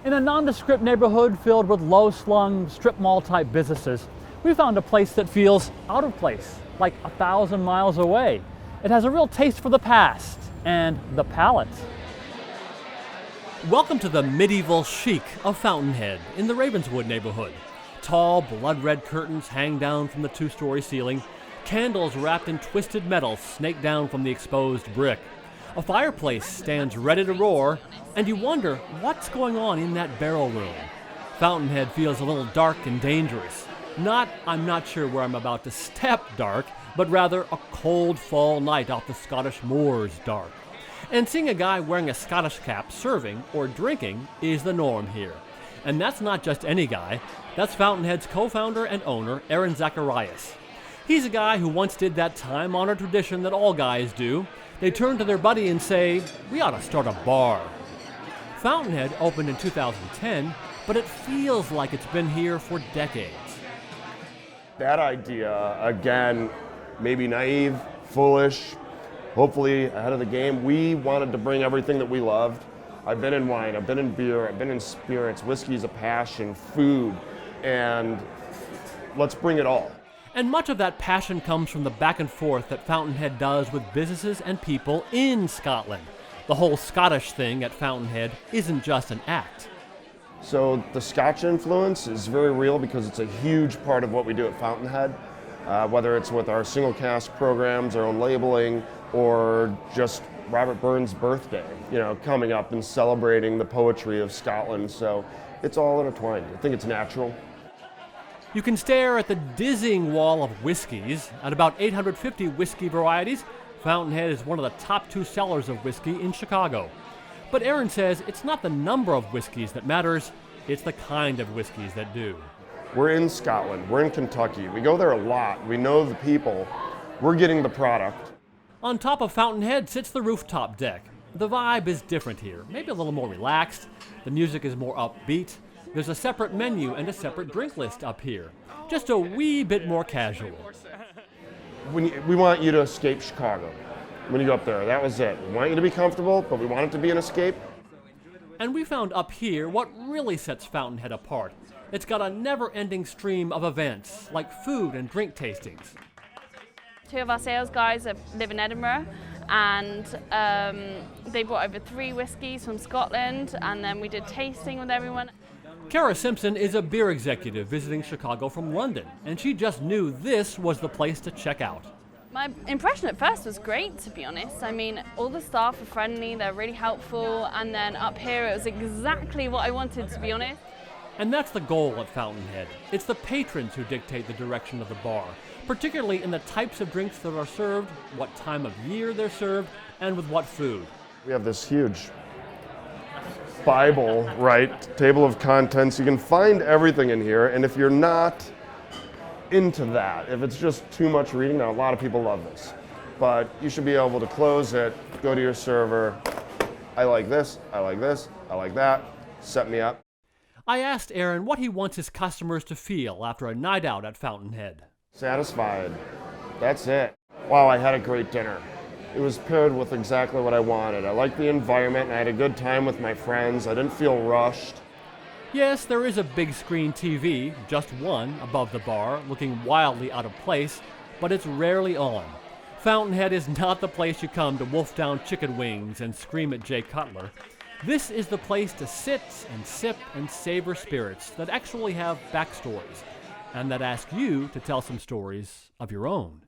In a nondescript neighborhood filled with low-slung strip mall-type businesses, we found a place that feels out of place, like 1,000 miles away. It has a real taste for the past and the palate. Welcome to the medieval chic of Fountainhead in the Ravenswood neighborhood. Tall, blood-red curtains hang down from the two-story ceiling. Candles wrapped in twisted metal snake down from the exposed brick. A fireplace stands ready to roar, and you wonder what's going on in that barrel room. Fountainhead feels a little dark and dangerous. I'm not sure where I'm about to step dark, but rather a cold fall night off the Scottish moors dark. And seeing a guy wearing a Scottish cap serving or drinking is the norm here. And that's not just any guy, that's Fountainhead's co-founder and owner, Zacharias. He's a guy who once did that time-honored tradition that all guys do. They turn to their buddy and say, "We ought to start a bar." Fountainhead opened in 2010, but it feels like it's been here for decades. That idea, again, maybe naive, foolish, hopefully ahead of the game. We wanted to bring everything that we loved. I've been in wine, I've been in beer, I've been in spirits, whiskey's a passion, food, and let's bring it all. And much of that passion comes from the back and forth that Fountainhead does with businesses and people in Scotland. The whole Scottish thing at Fountainhead isn't just an act. So the Scotch influence is very real because it's a huge part of what we do at Fountainhead, whether it's with our single cask programs, our own labeling, or just Robert Burns' birthday, coming up and celebrating the poetry of Scotland. So it's all intertwined. I think it's natural. You can stare at the dizzying wall of whiskeys. At about 850 whiskey varieties, Fountainhead is one of the top 2 sellers of whiskey in Chicago. But Aaron says it's not the number of whiskeys that matters, it's the kind of whiskeys that do. We're in Scotland, we're in Kentucky, we go there a lot, we know the people, we're getting the product. On top of Fountainhead sits the rooftop deck. The vibe is different here, maybe a little more relaxed, the music is more upbeat. There's a separate menu and a separate drink list up here. Just a wee bit more casual. We want you to escape Chicago when you go up there. That was it. We want you to be comfortable, but we want it to be an escape. And we found up here what really sets Fountainhead apart. It's got a never-ending stream of events, like food and drink tastings. 2 of our sales guys live in Edinburgh, and they brought over 3 whiskies from Scotland, and then we did tasting with everyone. Kara Simpson is a beer executive visiting Chicago from London, and she just knew this was the place to check out. My impression at first was great, to be honest. I mean, all the staff are friendly, they're really helpful, and then up here it was exactly what I wanted, to be honest. And that's the goal at Fountainhead. It's the patrons who dictate the direction of the bar, particularly in the types of drinks that are served, what time of year they're served, and with what food. We have this huge Bible, right? Table of contents. You can find everything in here, and if you're not into that, if it's just too much reading, now a lot of people love this, but you should be able to close it, go to your server, I like this, I like this, I like that, set me up. I asked Aaron what he wants his customers to feel after a night out at Fountainhead. Satisfied. That's it. Wow, I had a great dinner. It was paired with exactly what I wanted. I liked the environment, and I had a good time with my friends. I didn't feel rushed. Yes, there is a big screen TV, just one, above the bar, looking wildly out of place, but it's rarely on. Fountainhead is not the place you come to wolf down chicken wings and scream at Jay Cutler. This is the place to sit and sip and savor spirits that actually have backstories, and that ask you to tell some stories of your own.